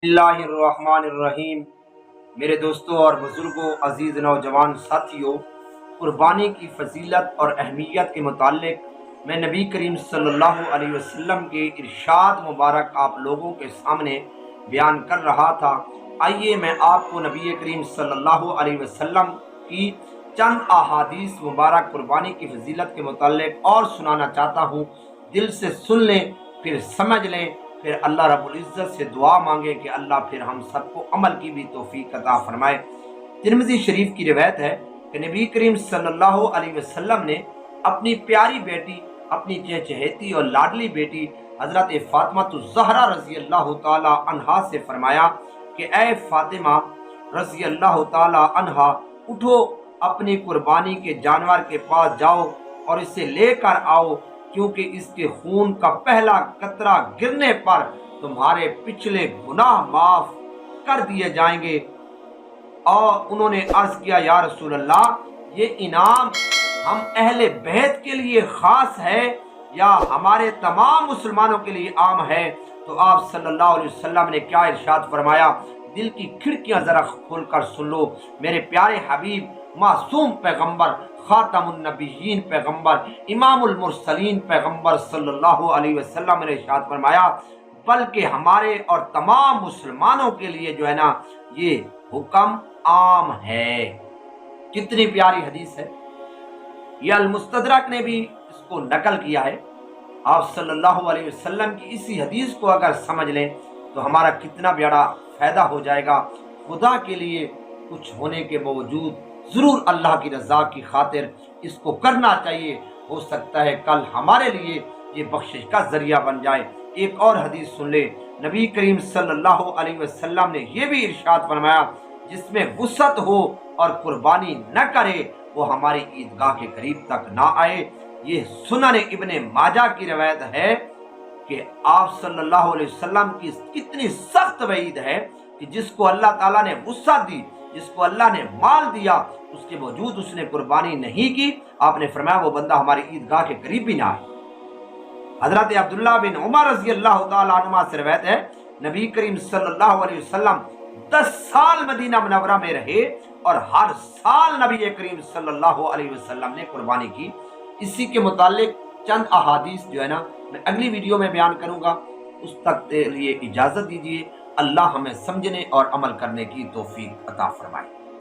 बिस्मिल्लाहिर्रहमानिर्रहीम। मेरे दोस्तों और बुज़ुर्गों, अज़ीज़ नौजवान साथियों, कुर्बानी की फ़जीलत और अहमियत के मुताल्लिक़ मैं नबी करीम सल्लल्लाहु अलैहि वसल्लम के इरशाद मुबारक आप लोगों के सामने बयान कर रहा था। आइए मैं आपको नबी करीम सल्लल्लाहु अलैहि वसल्लम की चंद अहादीस मुबारक कुर्बानी की फ़जीलत के मुताल्लिक़ और सुनाना चाहता हूँ। दिल से सुन लें, फिर समझ लें, फिर अल्लाह रब्बुल इज़्ज़त से दुआ मांगे कि अल्लाह फिर हम सबको अमल की भी तौफीक अता फरमाए। तिरमिज़ी शरीफ की रिवायत है कि नबी करीम सल्लल्लाहु अलैहि वसल्लम ने अपनी प्यारी बेटी, अपनी चहेती और लाडली बेटी हज़रत फ़ातिमा ज़हरा रज़ी अल्लाह ताला अन्हा से फरमाया कि ए फ़ातिमा रज़ी अल्लाह ताला अन्हा, उठो, अपनी कुर्बानी के जानवर के पास जाओ और इसे लेकर आओ, क्योंकि इसके खून का पहला कतरा गिरने पर तुम्हारे पिछले गुनाह माफ कर दिए जाएंगे। और उन्होंने अर्ज किया, या रसूल अल्लाह, ये इनाम हम अहले बैत के लिए खास है या हमारे तमाम मुसलमानों के लिए आम है? तो आप सल्लल्लाहु अलैहि वसल्लम ने क्या इरशाद फरमाया, दिल की खिड़कियां जरा खोलकर सुन लो। मेरे प्यारे हबीब, मासूम पैगंबर, खातमुन नबिय्यीन पैगंबर, इमामुल मुरसलीन पैगंबर सल्लल्लाहु अलैहि वसल्लम ने इरशाद फरमाया, बल्कि हमारे और तमाम मुसलमानों के लिए जो है ना, ये हुक्म आम है। कितनी प्यारी हदीस है। यह अल मुस्तदरक ने भी इसको नकल किया है। आप सल्लल्लाहु अलैहि वसल्लम की इसी हदीस को अगर समझ लें तो हमारा कितना बड़ा फायदा हो जाएगा। खुदा के लिए कुछ होने के बावजूद जरूर अल्लाह की रजा की खातिर इसको करना चाहिए। हो सकता है कल हमारे लिए ये बख्शिश का जरिया बन जाए। एक और हदीस सुन ले। नबी करीम सल्लल्लाहु अलैहि वसल्लम ने यह भी इरशाद फरमाया, जिसमें वुसअत हो और कुर्बानी न करे वो हमारी ईदगाह के करीब तक ना आए। ये सुनन इब्ने माजा की रवायत है कि आप सल्लल्लाहु अलैहि वसल्लम की कितनी सख्त वईद है कि जिसको अल्लाह ताला ने वुसअत दी, जिसको अल्लाह ने माल दिया, उसके बावजूद उसने कुर्बानी नहीं की, आपने फरमाया वो बंदा हमारी ईदगाह के करीब भी ना आए। हजरत अब्दुल्लाह बिन उमर रज़ी अल्लाह ताला अन्हुमा से रवायत है, नबी करीम सल्लल्लाहु अलैहि वसल्लम 10 साल मदीना मुनव्वरा में रहे और हर साल नबी करीम सल्लल्लाहु अलैहि वसल्लम ने कुर्बानी की। इसी के मुतालिक चंद अहादीस जो है ना, मैं अगली वीडियो में बयान करूंगा। उस तक के लिए इजाजत दीजिए। अल्लाह हमें समझने और अमल करने की तौफीक अता फरमाए।